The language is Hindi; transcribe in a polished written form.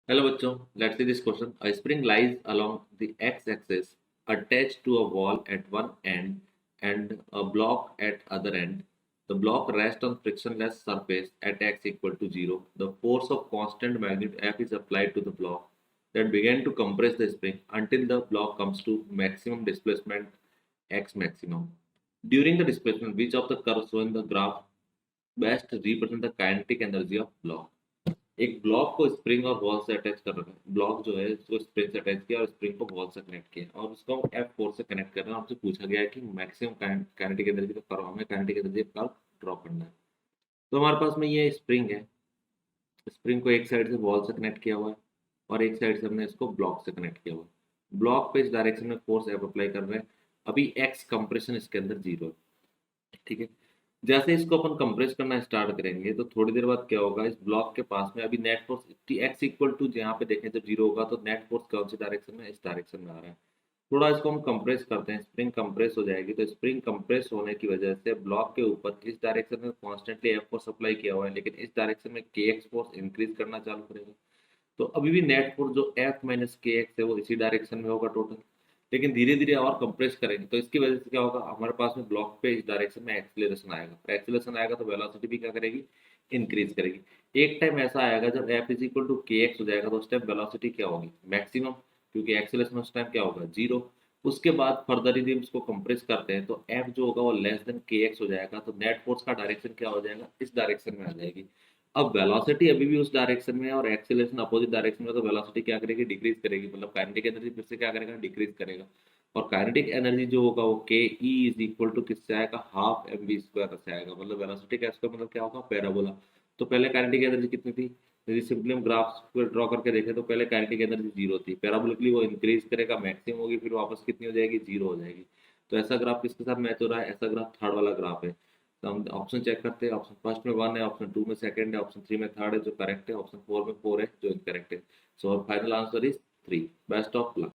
Hello बच्चों, let's see this question. A spring lies along the x-axis attached to a wall at one end and a block at other end. The block rests on frictionless surface at x equal to 0. The force of constant magnitude F is applied to the block that began to compress the spring until the block comes to maximum displacement x maximum. During the displacement, which of the curves shown in the graph best represent the kinetic energy of block? एक ब्लॉक को स्प्रिंग और वॉल से अटैच कर रखा है। ब्लॉक जो है उसको स्प्रिंग से अटैच किया और स्प्रिंग को वॉल से कनेक्ट किया और उसको हम एफ फोर्स से कनेक्ट कर रहे हैं। आपसे पूछा गया है कि मैक्सिमम काइनेटिक एनर्जी का कर्व, हमें काइनेटिक एनर्जी का कर्व ड्रॉ करना है। तो हमारे पास में ये स्प्रिंग है। स्प्रिंग को एक साइड से वॉल से कनेक्ट किया हुआ है और एक साइड से हमने इसको ब्लॉक से कनेक्ट किया हुआ है। ब्लॉक पे इस डायरेक्शन में फोर्स एफ अप्लाई कर रहे हैं। अभी एक्स कंप्रेशन इसके अंदर जीरो है। ठीक है। जैसे इसको अपन कंप्रेस करना स्टार्ट करेंगे तो थोड़ी देर बाद क्या होगा, इस ब्लॉक के पास में अभी net force T X equal to यहाँ पे देखें जब जीरो होगा तो नेट फोर्स कौन सी डायरेक्शन में, इस डायरेक्शन में आ रहा है। थोड़ा इसको हम कंप्रेस करते हैं, स्प्रिंग कंप्रेस हो जाएगी। तो स्प्रिंग कंप्रेस होने की वजह से ब्लॉक के ऊपर इस डायरेक्शन में कॉन्स्टेंटली एफ फोर्स अप्लाई किया हुआ है, लेकिन इस डायरेक्शन में के एक्स फोर्स इंक्रीज करना चालू करेगा। तो अभी भी नेट फोर्स जो एफ माइनस के एक्स है वो इसी डायरेक्शन में होगा टोटल, लेकिन धीरे धीरे और कंप्रेस करेंगे तो इसकी वजह से क्या होगा, हमारे पास में ब्लॉक पे इस डायरेक्शन में एक्सीलरेशन आएगा। एक्सीलरेशन आएगा तो वेलोसिटी भी क्या करेगी, इंक्रीज करेगी। एक टाइम ऐसा आएगा जब एफ इज इक्वल टू के एक्स हो जाएगा तो उस टाइम वेलोसिटी क्या होगी, मैक्सिमम, क्योंकि एक्सीलरेशन उस टाइम क्या होगा, जीरो। उसके बाद फर्दर यदि हम इसको कंप्रेस करते हैं तो एफ जो होगा वो लेस देन के एक्स हो जाएगा, तो नेट फोर्स का डायरेक्शन क्या हो जाएगा, इस डायरेक्शन में आ जाएगी। अब वेलोसिटी अभी भी उस डायरेक्शन में है और एक्सीलरेशन अपोजिट डायरेक्शन में, तो वेलोसिटी क्या करेगी, डिक्रीज करेगी। मतलब काइनेटिक एनर्जी फिर से क्या करेगा, डिक्रीज करेगा। और काइनेटिक एनर्जी जो होगा वो के ई इज इक्वल टू किससे आएगा, हाफ एम वी स्क्वायर से आएगा। मतलब वेलोसिटी का स्क्वायर मतलब क्या होगा, पैराबोला। तो पहले काइनेटिक एनर्जी कितनी थी, यदि सिंपली हम ग्राफ को ड्रॉ करके देखें तो पहले काइनेटिक एनर्जी जीरो थी, पैराबोलिकली वो इंक्रीज करेगा, मैक्सिमम होगी, फिर वापस कितनी हो जाएगी, जीरो हो जाएगी। तो ऐसा ग्राफ किसके साथ मैच हो रहा है, ऐसा ग्राफ थर्ड वाला ग्राफ है। तो हम ऑप्शन चेक करते हैं, ऑप्शन फर्स्ट में वन है, ऑप्शन टू में सेकंड है, ऑप्शन थ्री में थर्ड है जो करेक्ट है, ऑप्शन फोर में फोर है जो इनकरेक्ट है। So final answer is three. Best of luck.